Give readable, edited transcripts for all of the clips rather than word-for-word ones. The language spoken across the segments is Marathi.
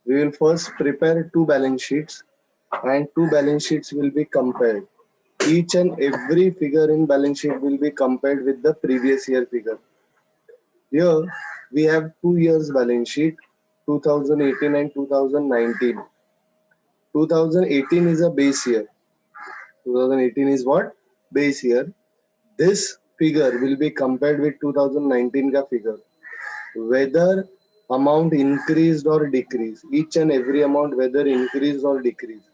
We will first prepare two balance sheets, and two balance sheets will be compared. Each and every figure in balance sheet will be compared with the previous year figure. Here we have 2 years balance sheet, 2018 and 2019. 2018 is a base year. 2018 is what? Base year. This figure will be compared with 2019 ka figure. Whether amount increased or decreased, each and every amount whether increased or decreased.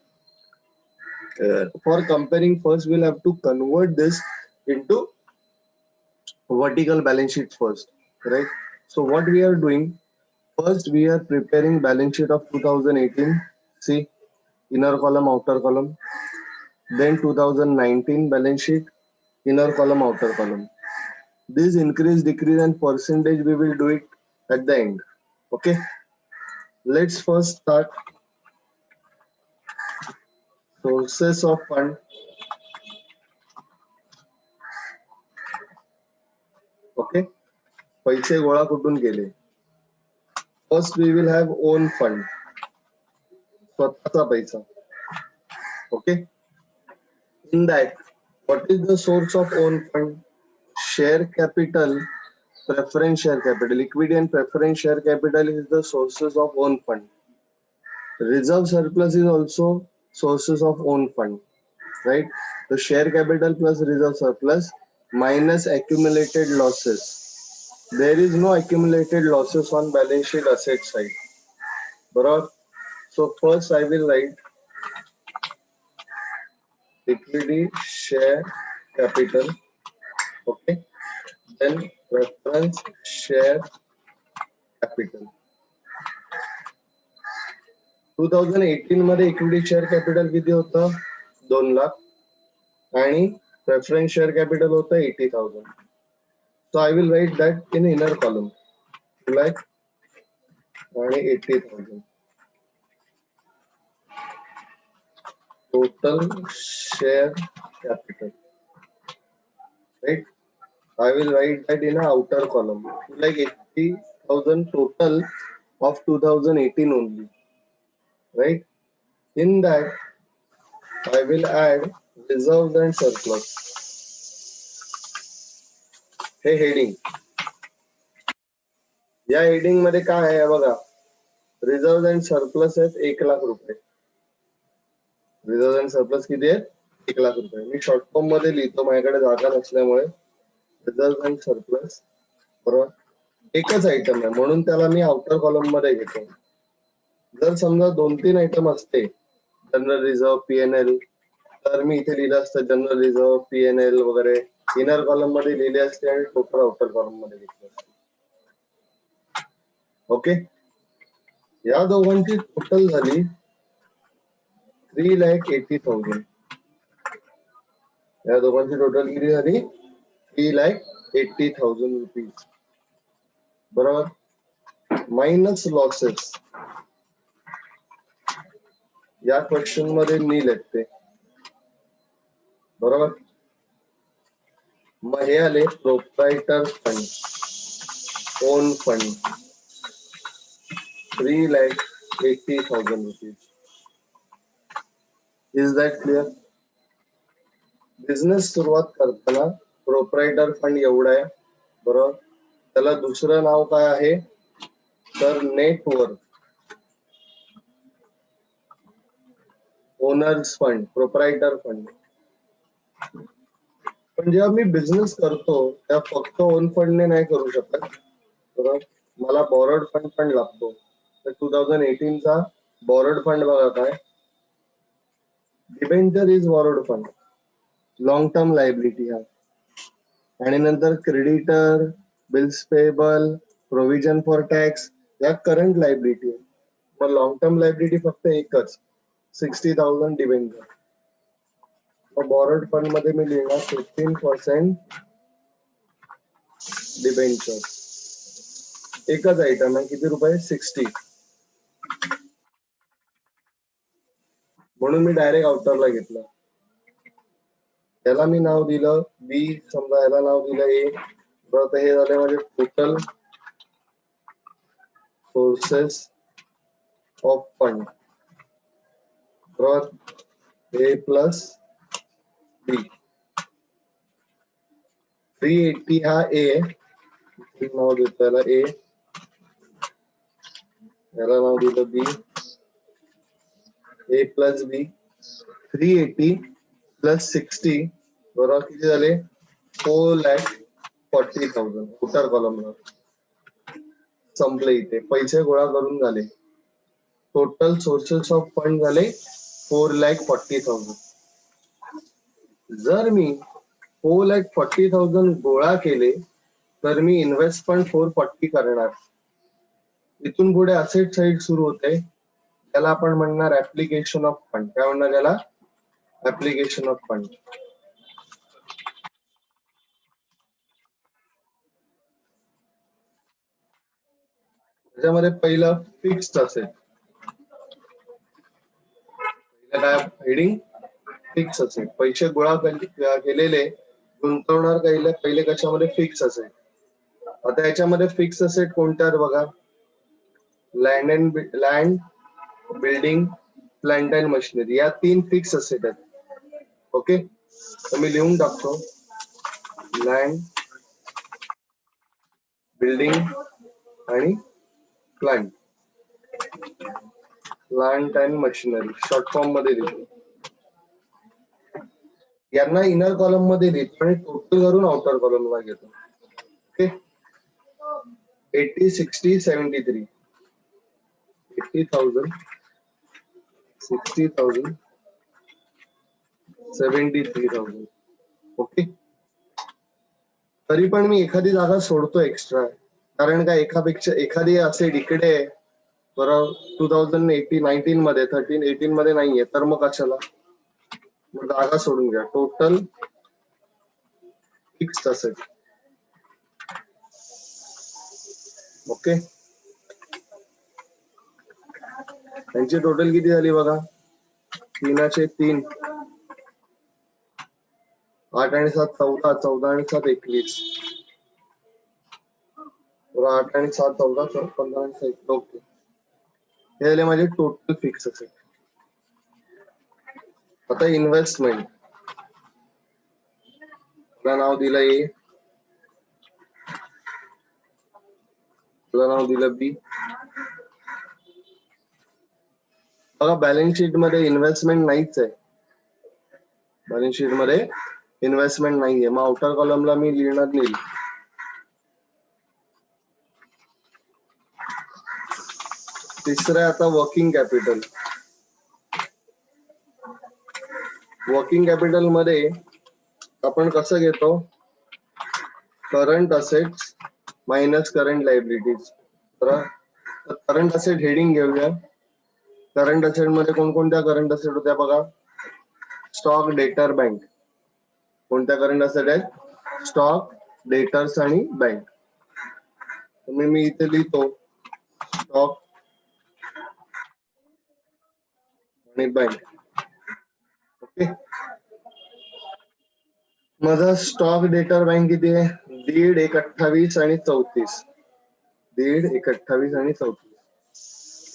For comparing, first we'll have to convert this into vertical balance sheet first, right? So what we are doing, first we are preparing balance sheet of 2018. See, inner column, outer column. Then 2019 balance sheet, inner column, outer column. This increase, decrease and percentage we will do it at the end. Okay. Let's first start sources of fund. Okay. पैसे गोळा कुठून केले? First we will have own fund. स्वतःचा पैसा. Okay. In that, what is the source of own fund? Share capital, preference share capital. Equity and preference share capital is the sources of own fund. Reserve surplus is also sources of own fund, right? The share capital plus reserve surplus minus accumulated losses. There is no accumulated losses on balance sheet asset side. Bro, so first I will write equity share capital. Okay. Then preference share capital. 2018 मध्ये इक्विटी शेअर कॅपिटल किती होतं? 2 लाख आणि प्रेफरन्स शेअर कॅपिटल होतं 80,000. So I will write that in inner column. 2 lakh आणि 80,000. Total share capital. Right? I will write that in a outer column. 2 lakh 80,000 total of 2018 only. Right? In that, I will add reserves and surplus. हे हेडिंग. या हेडिंग मध्ये काय आहे बघा, रिझर्व अँड सरप्लस आहेत 1 लाख रुपये. रिझर्व अँड सरप्लस किती आहेत? 1 लाख रुपये. मी शॉर्ट फॉर्म मध्ये लिहितो, माझ्याकडे जागा नसल्यामुळे. रिझर्व अँड सरप्लस बरोबर, एकच आयटम आहे म्हणून त्याला मी आउटर कॉलम मध्ये घेतो. जर समजा 2-3 आयटम असते, जनरल रिझर्व, पीएनएल, तर मी इथे लिहिलं असतं जनरल रिझर्व, पीएनएल वगैरे इनर कॉलम मध्ये लिहिले असते आणि टोटल आउटर कॉलम मध्ये घेतले असते. ओके. या दोघांची टोटल झाली 3,80,000. या दोघांची टोटल किती झाली? 3,80,000 रुपीज. बरोबर. मायनस लॉसेस या क्वेश्चन मध्ये नील येते. बरोबर. मग हे आले proprietor fund, on fund 3,80,000 rupees. Is that clear? Business सुरुवात करताना प्रोप्रायटर फंड एवढा आहे. बरोबर. त्याला दुसरं नाव काय आहे तर net worth. Owner's fund, proprietor fund. पण जेव्हा मी बिझनेस करतो तेव्हा फक्त ओन फंडने नाही करू शकत. बरोबर. मला बॉरोड फंड पण लागतो. तर 2018 चा बॉरोड फंड बघा काय, debenture is borrowed fund, long term liability हा. आणि नंतर creditor, bills payable, provision for tax या करंट लायबिलिटी आहे. मग लॉंग टर्म लायबिलिटी फक्त एकच, 60,000 डिबेंचर. मग बॉरोड फंड मध्ये मी लिहिणार 15% डिबेंचर. एकच आयटम आहे, किती रुपये? 60. म्हणून मी डायरेक्ट आउटरला घेतला. याला मी नाव दिलं बी, समजा याला नाव दिलं ए. बरं, हे झाले माझे टोटल सोर्सेस ऑफ फंड बरोबर ए प्लस बी. 380 हा ए आहे, नाव देतो याला ए, याला नाव दिलं बी, ए प्लस बी. 380 प्लस 60 बरोबर किती झाले 4,40,000. उतर कॉलमला संपले. इथे पैसे गोळा करून झाले. टोटल सोर्सेस ऑफ फंड झाले 4,40,000. जर मी 4,40,000 गोळा केले तर मी इन्व्हेस्टमेंट 440 करणार. इथून पुढे असेट साइड सुरू होते, त्याला आपण म्हणणार ऍप्लिकेशन ऑफ फंड. काय म्हणणार त्याला? Application of fund. त्याच्यामध्ये पहिलं फिक्स्ड असेट. काय हेडिंग? Fix asset. पैसे गोळा केलेले गुंतवणार पहिले कशामध्ये? Fix asset. आता याच्यामध्ये फिक्स असेट कोणत्या बघा? Land building, plant and machinery, या 3 फिक्स असेट आहेत. ओके, तर मी लिहून टाकतो लँड, बिल्डिंग आणि plant and machinery short form मध्ये लिहितो. यांना इनर कॉलम मध्ये लिहितो आणि टोटल करून आउटर कॉलमला घेतो. ओके, 80, 60, 73, 80,000, 60,000, 73,000. ओके, तरी पण मी एखादी जागा सोडतो एक्स्ट्रा, कारण का एखादी असेट इकडे बरोबर 2019 मध्ये 18 मध्ये नाहीये, तर मग कशाला? मग जागा सोडून घ्या. Total fixed asset. ओके, त्यांची टोटल किती झाली बघा? 3 8 आणि 7 14, 14 आणि 7 21, 8 आणि 7 14, 15 आणि 7. ओके, हे झाले माझे टोटल फिक्स असेट. आता इन्व्हेस्टमेंट, नाव दिलं ए, नाव दिलं बी. बघा बॅलन्स शीट मध्ये इन्व्हेस्टमेंट नाहीच आहे. बॅलन्स शीट मध्ये इन्व्हेस्टमेंट नाहीये, मग आउटर कॉलमला मी लिहिणार नाही. तिसरं आहे आता वर्किंग कॅपिटल. वर्किंग कॅपिटल मध्ये आपण कसं घेतो? Current assets minus current liabilities. Current asset heading घेऊया. करंट असेट मध्ये कोणकोणत्या करंट असेट होत्या बघा? स्टॉक, डेटर, बँक. कोणत्या करंट असेट आहेत? स्टॉक, डेटर्स आणि बँक. मी इथे लिहितो स्टॉक आणि बँक. ओके, माझा स्टॉक, डेटर, बँक किती आहे? 1.5, 1, 28 आणि 34. 1.5, 1, 28 आणि 34.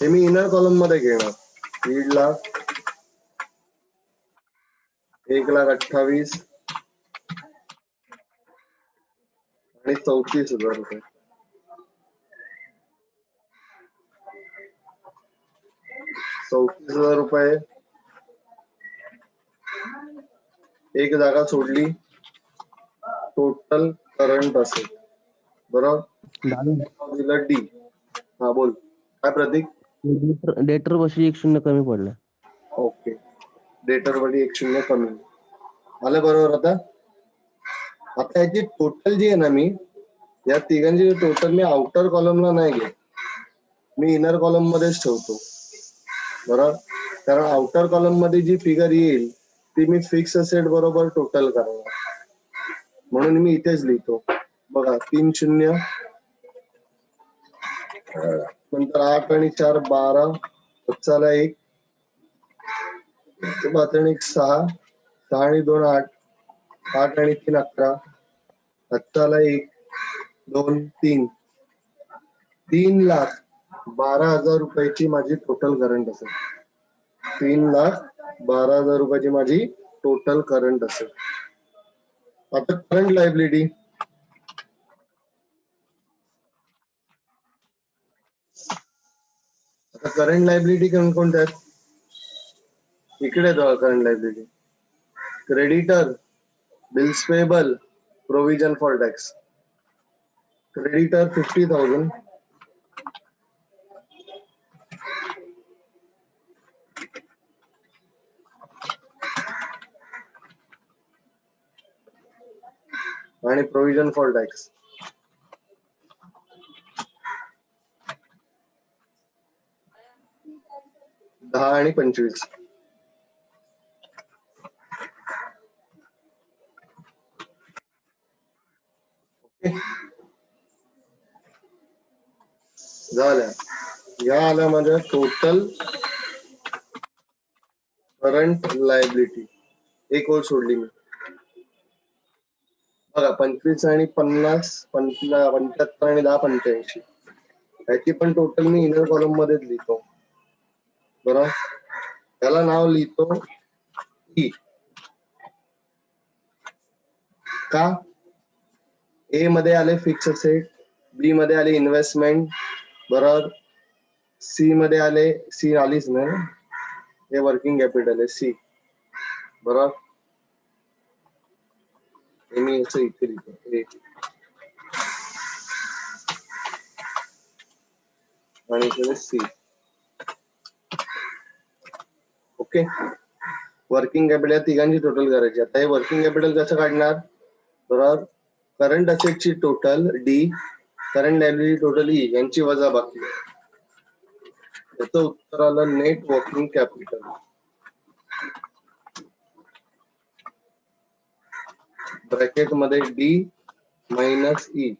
हे मी इनर कॉलम मध्ये घेणार. 1 लाख, 1,28,000 आणि 34,000 रुपये. 34,000 रुपये. एक जागा सोडली. टोटल करंट असेल बरोबर, डी. हा बोल, काय प्रतीक? डेटर वर्षी 1 शून्य कमी पडलं. ओके, डेटर वरती 1 शून्य कमी आलं बरोबर. आता याची टोटल जी आहे ना, मी या तिघांची टोटल मी आउटर कॉलमला नाही घेत, मी इनर कॉलम मध्येच ठेवतो बरोबर. कारण आउटर कॉलम मध्ये जी फिगर येईल ती मी फिक्स असेट बरोबर टोटल करणार, म्हणून मी इथेच लिहितो बघा. 3 शून्य, नंतर 8 आणि 4 12, 1, 6, 6 आणि 2 8, 8 आणि 3 11, 1, 2, 3, 3 लाख 12,000 रुपयाची माझी टोटल करंट असेल. 3,12,000 रुपयाची माझी टोटल करंट असेल. आता करंट लायबिलिटी, आता करंट लायबिलिटी कोणकोणत्या आहेत? इकडे current liability, creditor, bills payable, provision for tax. Creditor 50,000, आणि प्रोव्हिजन फॉर टॅक्स 10 आणि 25. झाल्या. या आल्या माझ्या टोटल करंट लायबिलिटी. एक ओळ सोडली मी. बघा 25 आणि 50, 75 आणि 10 85, याची पण टोटल मी इनर कॉलम मध्येच लिहितो. बरोबर, त्याला नाव लिहितो ई. का? ए मध्ये आले फिक्स असेट, बी मध्ये आले इन्व्हेस्टमेंट, बरोबर, सी मध्ये आले, सी आलीच नाही, हे वर्किंग कॅपिटल आहे सी, बरोबर. हे मी असं इथे लिहितो ए, आणि इथे सी. ओके, वर्किंग कॅपिटल तिघांची टोटल करायची. आता हे वर्किंग कॅपिटल कसं काढणार? बरोबर, करंट असेटची total D, current liability total E, यांची वजा बाकी. त्याचं उत्तर आलं नेट वर्किंग कॅपिटल. ब्रॅकेट मध्ये डी मायनस ई.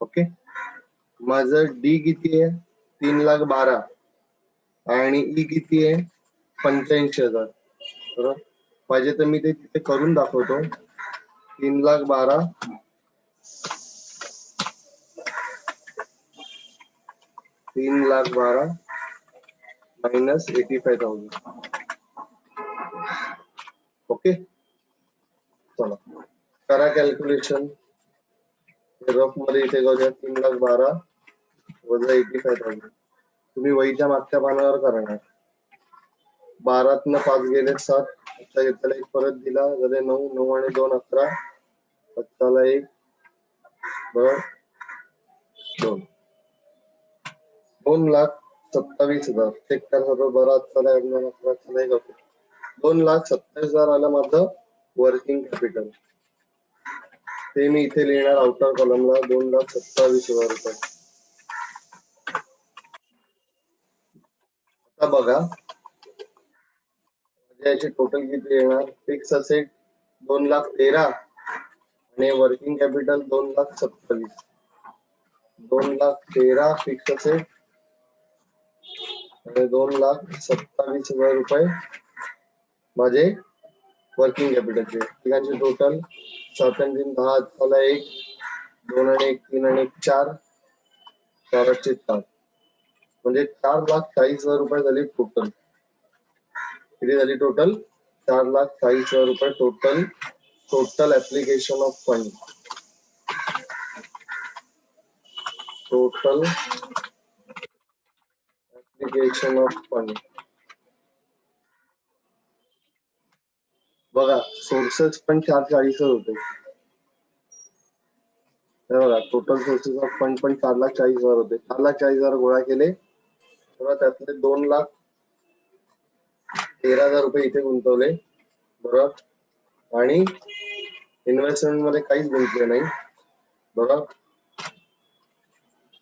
ओके, माझं डी किती आहे? 3,12,000 आणि ई किती आहे? 85,000. बरोबर, पाहिजे तर मी ते तिथे करून दाखवतो. 3,12,000 मायनस 85,000. ओके, चला करा कॅल्क्युलेशन. रफ मध्ये इथे करूया. 3,12,000 वजा 85,000. तुम्ही वहीच्या मागच्या पानावर करणार. 12तनं 5 गेले 7, आता घेतला एक परत दिला, झाले 9, 9 आणि 2 11, आत्ताला 1, बरोबर, 2, 2,27,000. चेक करा बरं. आत्ताला 2,27,000 आलं माझं वर्किंग कॅपिटल. ते मी इथे लिहिणार आउटर कॉलमला 2,27,000 रुपये. आता बघा याची टोटल किती येणार? फिक्स असेट 2,13,000 आणि वर्किंग कॅपिटल 2,27,000. 2,13,000 फिक्स असेट आणि 2,27,000 रुपये माझे वर्किंग कॅपिटलचे. तिघांचे टोटल 7 आणि 3 10, झाला 1, 2 आणि 1 3 आणि 1 4, 4 4, म्हणजे 4,40,000 रुपये झाले टोटल. किती झाली टोटल? 4,40,000 रुपये total. Total application of fund, total application of fund. बघा सोर्सेस पण 440 होते. बघा टोटल सोर्सेस ऑफ फंड पण 4,40,000 होते. 4,40,000 गोळा केले, तेव्हा त्यातले 2,13,000 रुपये इथे गुंतवले, बरोबर, आणि इन्व्हेस्टमेंट मध्ये काहीच गुंतले नाही, बरोबर,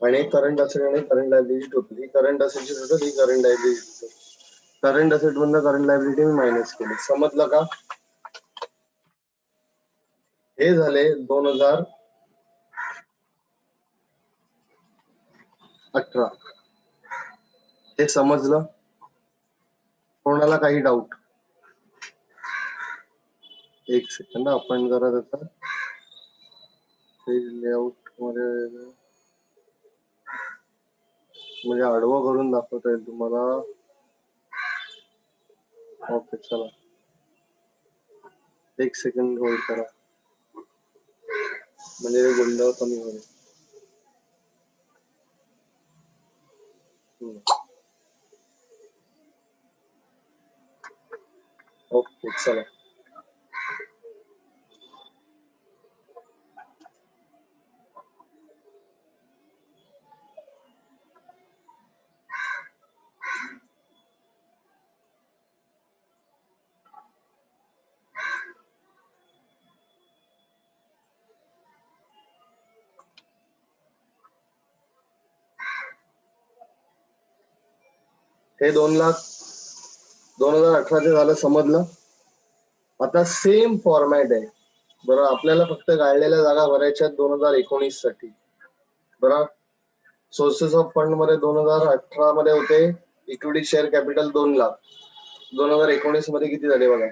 आणि करंट असेट आणि करंट लायबिलिटी टोटल. ही करंट असेटची टोटल, ही करंट लायबिलिटी. करंट असेट मधनं करंट लायबिलिटी मी मायनस केली. समजलं का? हे झाले 2018. हे समजलं? कोणाला काही डाऊट? एक सेकंद, आपण जरा त्याचा लेआउट मध्ये म्हणजे आडवं करून दाखवता येईल तुम्हाला. ओके चला, एक सेकंड होल्ड करा, म्हणजे गोंधळ कमी होईल. ओके चला, हे 2 लाख 2018 झालं, समजलं. आता सेम फॉर्मॅट आहे बरोबर. आपल्याला फक्त गाळलेल्या जागा भरायच्या 2019 साठी बरोबर. सोर्सेस ऑफ फंड मध्ये 2018 मध्ये होते इक्विटी शेअर कॅपिटल 2 लाख. 2019 मध्ये किती झाले बघा.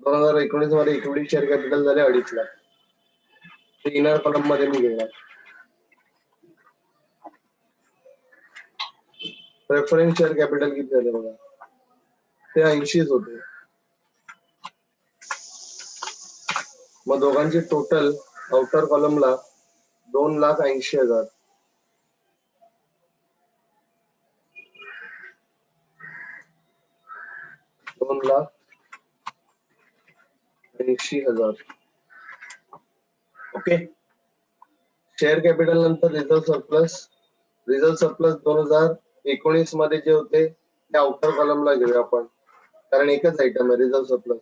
2019 मध्ये इक्विटी शेअर कॅपिटल झाले 2.5 लाख. ते इनर कॉलम मध्ये मी घेणार. प्रेफरन्स शेअर कॅपिटल किती झाले बघा, ते 80च होते. मग दोघांची total outer कॉलमला 2,80,000. 2,80,000. Okay. Share capital नंतर रिझर्व सरप्लस. रिझर्व सरप्लस 2019 मध्ये जे होते ते आउटर कॉलमला घेऊया आपण, कारण एकच आयटम आहे रिझर्व सरप्लस.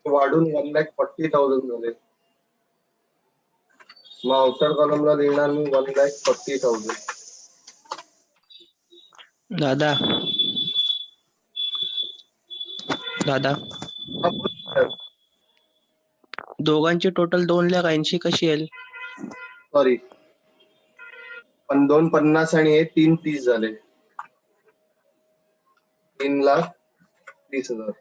वाढून 1,40,000 झाले. मग आउटर कॉलमला देणार मी 1,40,000. दादा दादा दोघांची टोटल 2,80,000 कशी येईल? सॉरी, पण 2,50 आणि हे 3,30 झाले. 3,30,000.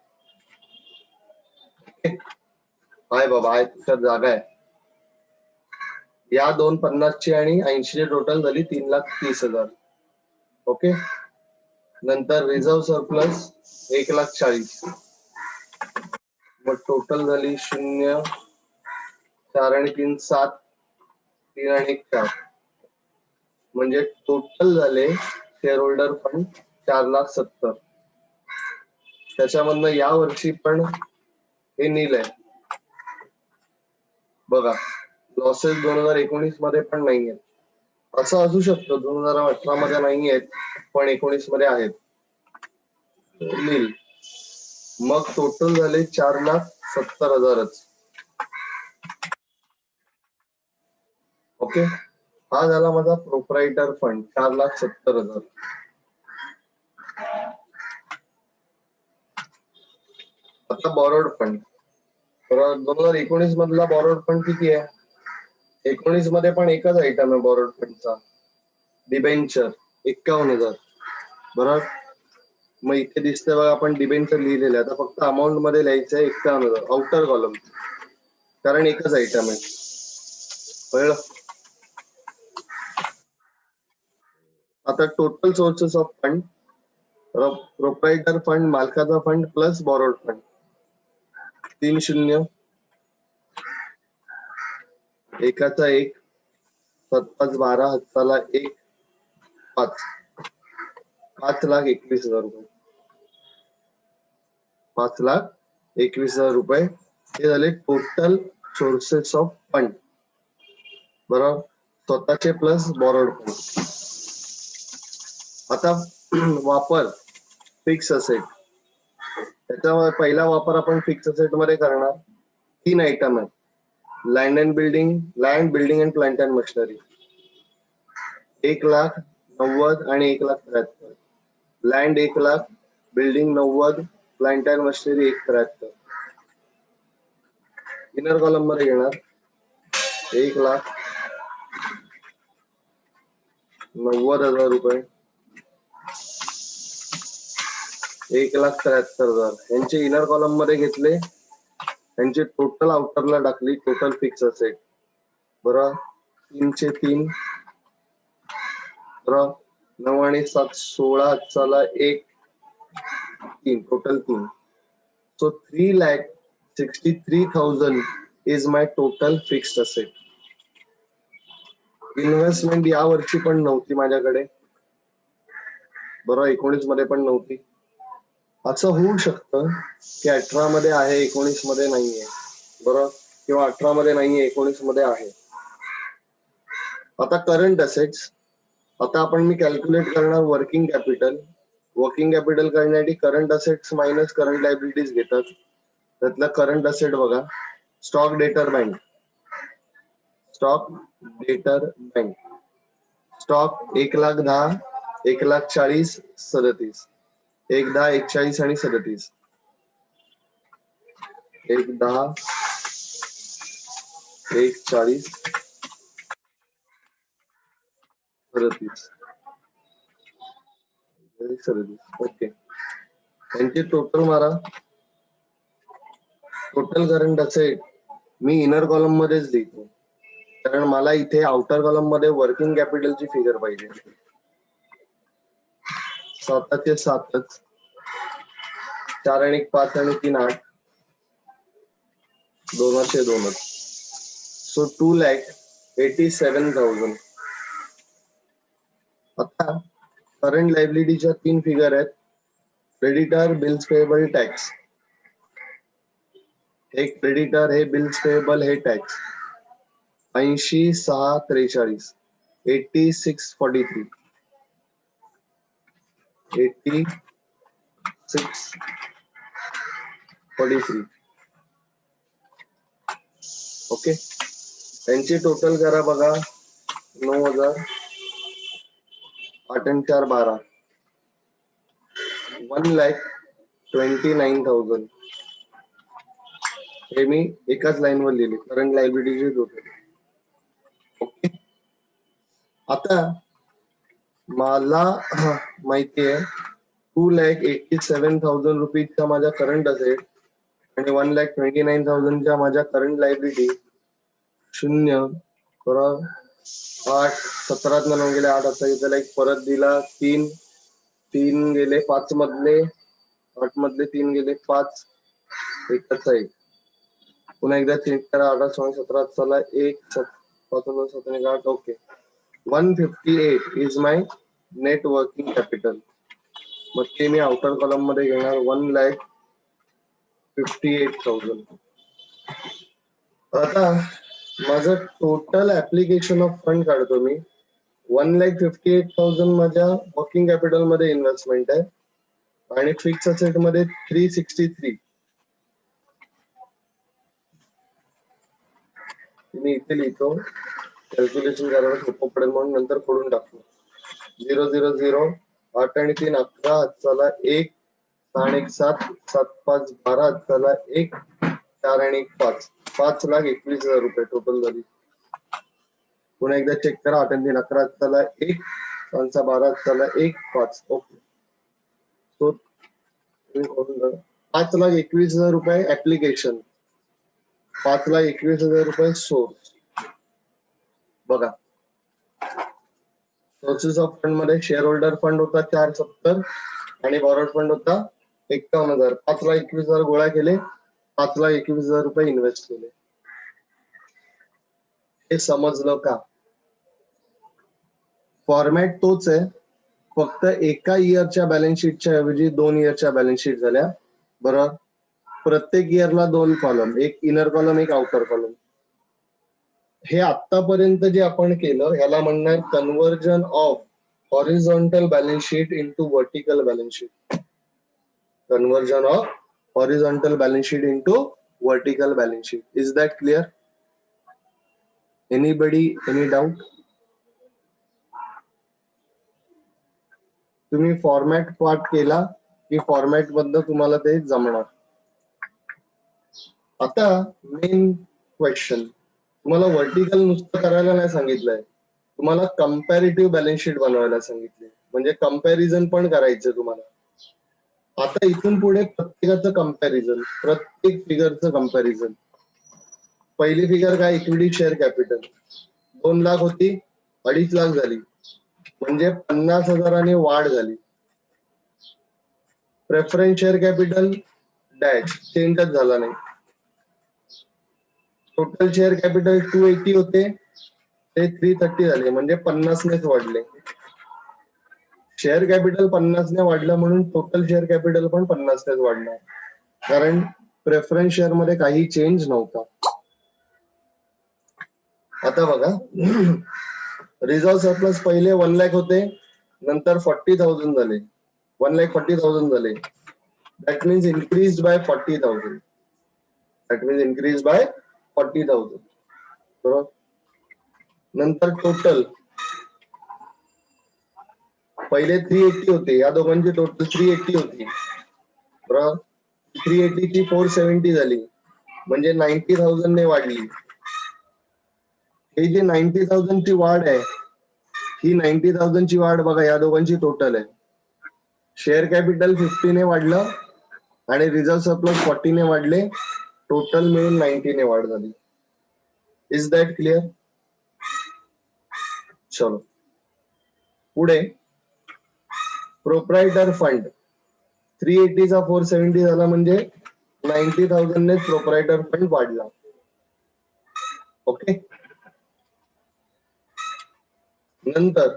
आहे बाबा, आहे त्याच्यात जागा आहे. या 2,50 आणि 80 टोटल झाली 3,30,000. ओके. नंतर रिझर्व सरप्लस 1,40,000. मग टोटल झाली 0, 4 आणि 3 7, 3 आणि 1 4. म्हणजे टोटल झाले शेअर होल्डर फंड 4,70,000. त्याच्यामधनं या वर्षी पण हे नील आहे बघा. लॉसेस 2019 मध्ये पण नाहीये. असं असू शकतं 2018 मध्ये नाही आहेत पण 19 मध्ये आहेत नील. मग टोटल झाले 4,70,000च. ओके. हा झाला माझा प्रोप्रायटर फंड 4,70,000. आता बॉरोड फंड. 2019 मधला बॉरोड फंड किती आहे? 19 मध्ये पण एकच आयटम आहे बॉरोड फंडचा, डिबेंचर 51,000 बरोबर. मग इथे दिसतंय बघा, आपण डिबेंचर लिहिलेलं आहे. आता फक्त अमाऊंट मध्ये लिहायचं आहे 51,000 आउटर कॉलम, कारण एकच आयटम आहे. कळलं? आता total sources of fund, proprietor fund, मालकाचा फंड प्लस बॉरोड फंड 3,000. एकाचा 1, 7 12 हाताला 1 5, 5,21,000 रुपये. 5,21,000 रुपये हे झाले टोटल सोर्सेस ऑफ फंड बरोबर. स्वतःचे प्लस बॉरोड फंड. आता वापर फिक्स असेट. त्याच्यामध्ये पहिला वापर आपण फिक्स असेट मध्ये करणार. 3 आयटम आहेत, land building and plant and machinery 1,90,000 आणि 1,73,000. Land 1 lakh, building 90, plant and machinery 1,73,000. Inner column मध्ये घेणार 1,90,000 रुपये, 1,73,000. यांचे इनर कॉलम मध्ये घेतले, यांची टोटल आउटरला टाकली. टोटल फिक्स असेट बरोबर 3 चे 3, बरं. 9 आणि 7 16, चला 1 3, total 3. So 3,63,000 is my total fixed asset. Investment या वर्षी पण नव्हती माझ्याकडे, बरोबर. 19 मध्ये पण नव्हती. असं होऊ शकतं की 18 मध्ये आहे, 19 मध्ये नाहीये, बरोबर, किंवा 18 मध्ये नाहीये, 19 मध्ये आहे. आता करंट असेट्स, आता आपण मी कॅल्क्युलेट करणार वर्किंग कॅपिटल. वर्किंग कॅपिटल करण्यासाठी current assets minus current liabilities घेतात. त्यातला करंट असेट बघा, स्टॉक डेटर बँक, स्टॉक डेटर बँक, स्टॉक 1,10,000, 1,40,000, 37, 1,10,000, 1,40,000 आणि 37, 1,10,000, 1,40,000, 37, 37. ओके, त्यांची टोटल मारा. टोटल करंट असेट मी इनर कॉलम मध्येच लिहितो, कारण मला इथे आउटर कॉलम मध्ये वर्किंग कॅपिटलची फिगर पाहिजे. 7चे 7च, 4 आणि 5 आणि 3 8, 2चे 2च. सो 2,87,000. आता करंट लायबिलिटीच्या 3 फिगर आहेत. Creditor, bills payable, tax. हे क्रेडिटर, हे बिल्स पेएबल, हे टॅक्स. 86,643, 86,43, 86,43. ओके, त्यांची टोटल करा बघा. 9,000, 8 आणि 4 12, 1,29,000. हे मी एकाच लाईन वर लिहिले, करंट लायबिलिटीचे टोटल. ओके, आता मला माहिती आहे 2,87,000 रुपीजचा माझा करंट असेट आणि 1,29,000च्या माझ्या करंट लायबिलिटी. 0 परत 8, 17 गेले 8, आता त्याला एक परत दिला 3, 3 गेले 5 मधले, 8 मधले 3 गेले 5, एकच आहे. पुन्हा एकदा चेक करा. 18, 16, 17, चला 1, 5, 7, 8. Okay, 158 is my net working capital. मग ते मी आउटर कॉलम मध्ये घेणार 1,58,000. आता माझं टोटल ऍप्लिकेशन ऑफ फंड काढतो मी. 1,58,000 माझ्या वर्किंग कॅपिटल मध्ये इन्व्हेस्टमेंट आहे आणि फिक्स असेट मध्ये 363. मी इथे लिहितो, कॅल्क्युलेशन करायला सोपं पडेल म्हणून, नंतर खोडून टाकतो. 0,0,0, 8 आणि 3 11, चला 1, 6 आणि 1 7, 7 5 12, चला 1, 4 आणि 1 5, 5,21,000 रुपये टोटल झाली. पुन्हा एकदा चेक करा. 8 आणि 3 11, चला 1, 5 12, चला 1 5. ओके, तो 5,21,000 रुपये ऍप्लिकेशन, 5,21,000 रुपये सोर्स. बघा, सोर्सेस ऑफ फंड मध्ये शेअर होल्डर फंड होता 470 आणि बॉरोड फंड होता 51,000. 5,21,000 गोळा केले, 5,21,000 रुपये इन्व्हेस्ट केले. हे समजलं का? फॉर्मॅट तोच आहे, फक्त एका इयरच्या बॅलन्स शीटच्या ऐवजी 2 इयरच्या बॅलन्स शीट झाल्या. बरोबर, प्रत्येक इयरला 2 कॉलम, एक इनर कॉलम, एक आउटर कॉलम. हे आतापर्यंत जे आपण केलं ह्याला म्हणणार conversion of horizontal balance sheet into vertical balance sheet. Conversion of horizontal balance sheet into vertical balance sheet. Is that clear? Anybody, any doubt? तुम्ही फॉर्मॅट पार्ट केला की फॉर्मॅट बद्दल तुम्हाला ते जमणार. आता मेन क्वेश्चन, तुम्हाला व्हर्टिकल नुसतं करायला नाही सांगितलंय, तुम्हाला कंपॅरेटिव्ह बॅलन्स शीट बनवायला सांगितले, म्हणजे कंपॅरिझन पण करायचं तुम्हाला. आता इथून पुढे प्रत्येकाचं कंपॅरिझन, प्रत्येक फिगरचं कंपॅरिझन. पहिली फिगर काय? इक्विटी शेअर कॅपिटल 2 लाख होती, 2.5 लाख झाली. म्हणजे 50,000 वाढ झाली. प्रेफरन्स शेअर कॅपिटल डॅश चेंजच झाला नाही. टोटल शेअर कॅपिटल 280 होते ते 330 झाले, म्हणजे 50नेच वाढले. शेअर कॅपिटल 50ने वाढलं म्हणून टोटल शेअर कॅपिटल पण 50नेच वाढणार, कारण प्रेफरन्स शेअर मध्ये काही चेंज नव्हता. आता बघा, रिझर्व्ह सरप्लस पहिले 1 लाख होते, नंतर 40,000 झाले, 1,40,000 झाले. That means increase by 40,000. That means increase by 40,000. बरोबर. नंतर टोटल पहिले 380 होते, या दोघांची टोटल 380 होती. बरोबर. 380 ची 470 झाली, म्हणजे 90,000 ने वाढली. हे जी 90,000 ची वाढ आहे, ही 90,000 ची वाढ बघा या दोघांची टोटल आहे. शेअर कॅपिटल 50 ने वाढलं आणि रिझर्व्ह सरप्लस 40 ने वाढले, टोटल मिळून 90 ने वाढ झाली. Is that clear? चलो पुढे, प्रोप्रायटर फंड 380 चा 470 झाला, म्हणजे 90,000 ने प्रोप्रायटर फंड वाढला. ओके. नंतर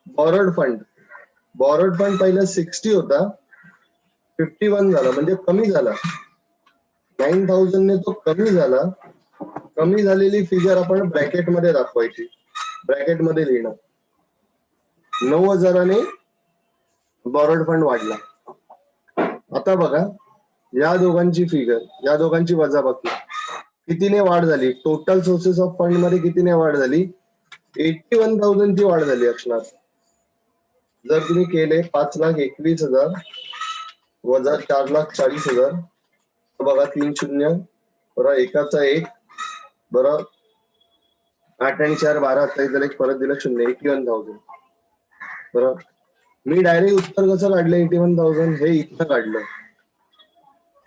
बॉरोड फंड पहिला 60 होता, 51 झाला, म्हणजे कमी झाला. 9,000 ने तो कमी झाला. कमी झालेली फिगर आपण ब्रॅकेट मध्ये दाखवायची, ब्रॅकेट मध्ये लिहिणार. 9,000 ने बॉरोड फंड वाढला. आता बघा, या दोघांची फिगर, या दोघांची वजाबाकी कितीने वाढ झाली. टोटल सोर्सेस ऑफ फंड मध्ये कितीने वाढ झाली? 81,000 ची वाढ झाली असणार. जर तुम्ही केले 5,21,000 वजा 4,40,000, बघा 3 शून्य, बरं एकाचा 1, बरं 8 आणि 4 12, आता एक परत दिलं शून्य, 81,000. बरं, मी डायरेक्ट उत्तर कसं काढलं 81,000? हे इथं काढलं.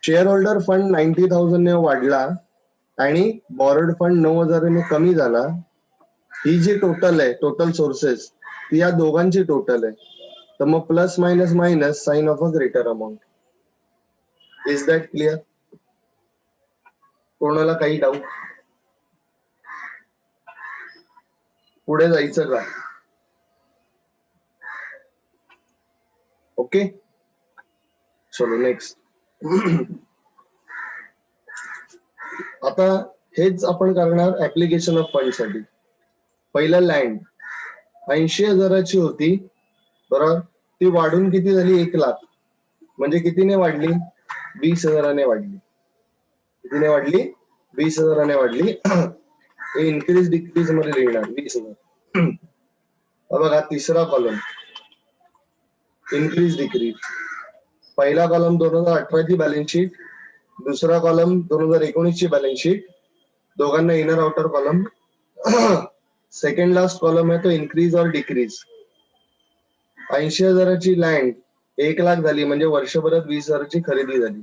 शेअर होल्डर फंड 90,000 ने वाढला आणि बॉरोड फंड 9,000 ने कमी झाला. ही जी टोटल आहे, टोटल सोर्सेस, ती या दोघांची टोटल आहे. तर मग plus minus minus sign of a greater amount. Is that clear? कोणाला काही डाऊट? पुढे जायचं का? ओके, चलो नेक्स्ट. आता हेच आपण करणार ऍप्लिकेशन ऑफ फंड साठी. पहिला लँड 80,000ची होती, बरोबर, ती वाढून किती झाली? 1 लाख, म्हणजे कितीने वाढली? 20,000 ने वाढली. कितीने वाढली? 20,000 ने वाढली. हे इन्क्रीज डिक्रीज मध्ये लिहिणार 20,000. बघा तिसरा कॉलम इन्क्रीज डिक्रीज. पहिला कॉलम 2018 ची बॅलन्स शीट, दुसरा कॉलम 2019 ची बॅलन्स शीट, दोघांना inner outer column. Second last column आहे तो इन्क्रीज और डिक्रीज. 80,000ची लँड 1 लाख झाली, म्हणजे वर्षभरात 20,000ची खरेदी झाली.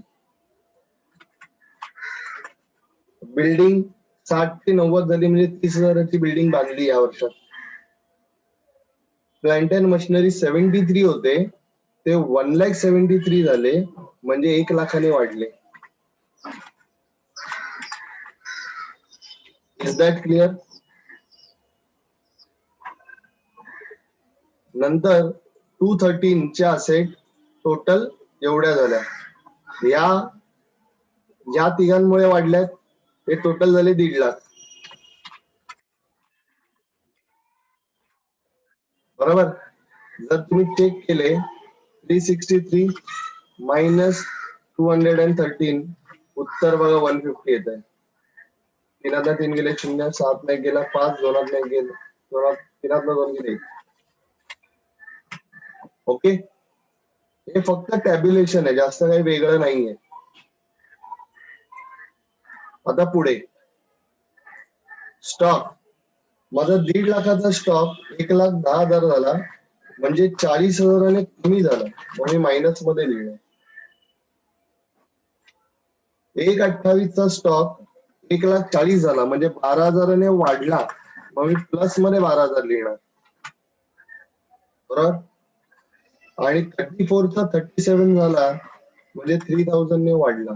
बिल्डिंग 60 ते 90 झाली, म्हणजे 30,000ची बिल्डिंग बांधली या वर्षात. प्लांट अँड मशिनरी 73 होते, ते 1,73,000 झाले, म्हणजे 1 लाखाने वाढले. Is that clear? नंतर 213 च्या असेट टोटल एवढ्या झाल्या. या तिघांमुळे वाढल्यात, हे टोटल झाले 1.5 लाख. बरोबर. जर तुम्ही चेक केले 363 मायनस 213, उत्तर बघा 150 येत आहे. 3 गेले 0, 7 नाही गेला 5, 2 नाही गेले 2 गेले. ओके, हे फक्त टॅब्युलेशन आहे, जास्त काही वेगळं नाहीये. आता पुढे स्टॉक, माझा 1.5 लाखाचा स्टॉक 1,10,000 झाला, म्हणजे 40,000 कमी झाला, म्हणून मायनस मध्ये लिहिणार. 1,28 चा स्टॉक 1,40,000 झाला, म्हणजे 12,000 वाढला, मग मी प्लस मध्ये 12,000 लिहिणार. बरोबर, आणि 34 चा 37 झाला म्हणजे 3000 ने वाढला.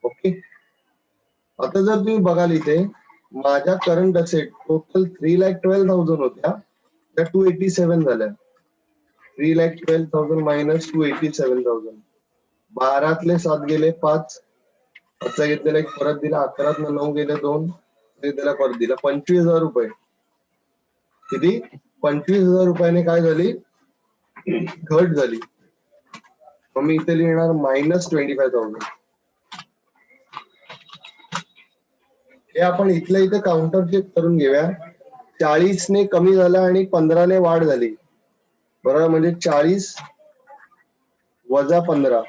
ओके, आता जर तुम्ही बघाल इथे माझ्या करंट असेट टोटल 3,12,000 होत्या, त्या 287 झाल्या. 3,12,000 मायनस 287,000. 12तले 7 गेले 5, आता घेतलेला एक परत दिला, 11तनं 9 गेले 2, त्याला परत दिला 25,000 रुपये. किती? 25,000 रुपयाने काय झाली? घट झाली. मग मी इथे लिहिणार -25,000. हे आपण इथल्या इथे काउंटर चेक करून घेऊया. 40 ने कमी झाला आणि 15 ने वाढ झाली. बरोबर, म्हणजे 40 वजा 15.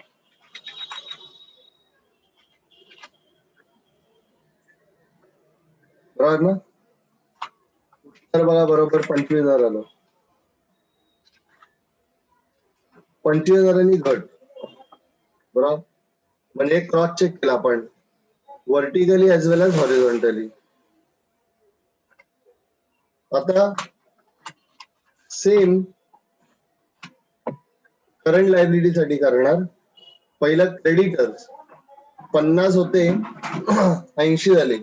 बरोबर ना? तर बघा, बरोबर 25,000 आलं. 25,000 घट. बरोबर, म्हणजे क्रॉस चेक केला आपण व्हर्टिकली एज वेल एज हॉरिझॉन्टली. आता सेम करंट लायबिलिटी साठी करणार. पहिलं क्रेडिटर्स 50 होते 80 झाले,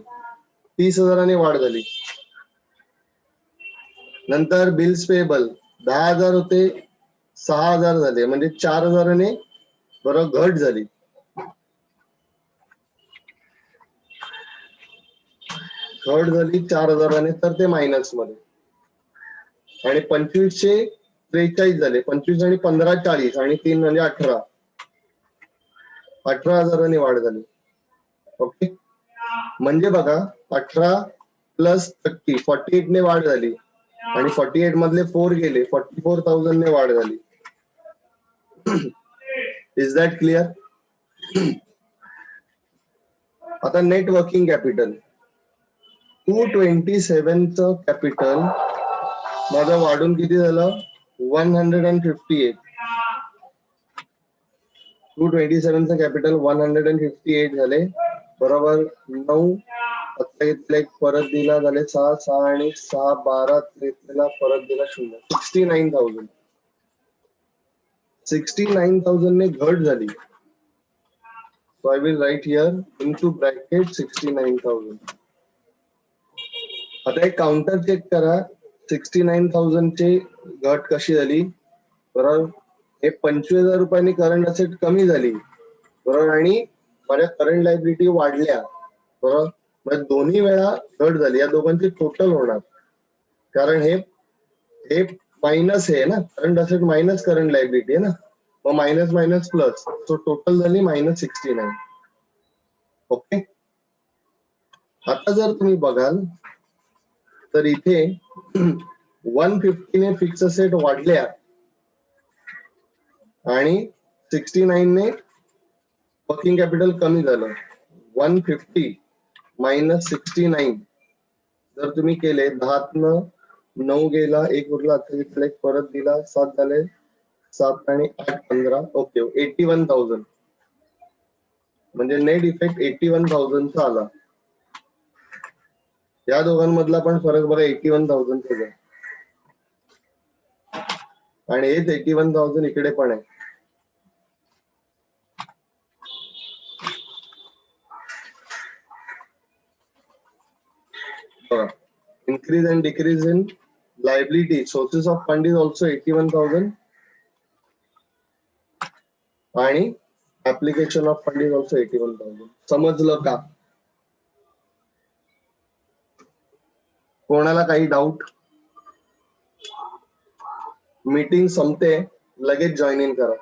30,000 वाढ झाली. नंतर बिल्स पेएबल 10,000 होते 6,000 झाले, म्हणजे 4,000 बरोबर घट झाली. घट झाली 4,000, तर ते मायनस मध्ये. आणि 25चे 43 झाले, 25 आणि 15 40 आणि 3 म्हणजे 18. 18,000 वाढ झाली. ओके, म्हणजे बघा 18 प्लस 30 48 ने वाढ झाली, आणि 48 मधले 4 गेले, 44,000 ने वाढ झाली. Is that clear? आता नेट वर्किंग कॅपिटल 227 चं कॅपिटल माझं वाढून किती झालं? 158. 227 चं कॅपिटल 158 झाले. बरोबर 9, आता घेतलं एक परत दिला झाले 6, 6 आणि 6 12, घेतलेला परत दिला 0. 69,000. 69,000 ने घट झाली. So I will write here into bracket 69,000. आता एक काउंटर चेक करा, 69,000 ची घट कशी झाली. बरोबर, हे 25,000 रुपयांनी करंट असेट कमी झाली. बरोबर, आणि माझ्या करंट लायबिलिटी वाढल्या. बरोबर, म्हणजे दोन्ही वेळा घट झाली. या दोघांची टोटल होणार, कारण हे मायनस आहे ना, current asset minus current liability आहे ना, मग minus minus plus, so total झाली -69. ओके, आता जर तुम्ही बघाल तर इथे 150 ने फिक्स असेट वाढल्या आणि 69 ने वर्किंग कॅपिटल कमी झालं. 150 मायनस 69 जर तुम्ही केले, 10तनं 9 गेला, एक उरला, आता एक परत दिला, 7 झाले, 7 आणि 8 15. ओके, 81,000. म्हणजे नेट इफेक्ट 81,000 चा आला. या दोघांमधला पण फरक बघा 81,000 चा आहे, आणि हेच 81,000 इकडे पण आहे. Increase and decrease in liability sources of fund is also 81,000, आणि application of fund is also 81,000. समजलं का? कोणाला काही डाऊट? मीटिंग संपते, लगेच जॉईन इन करा.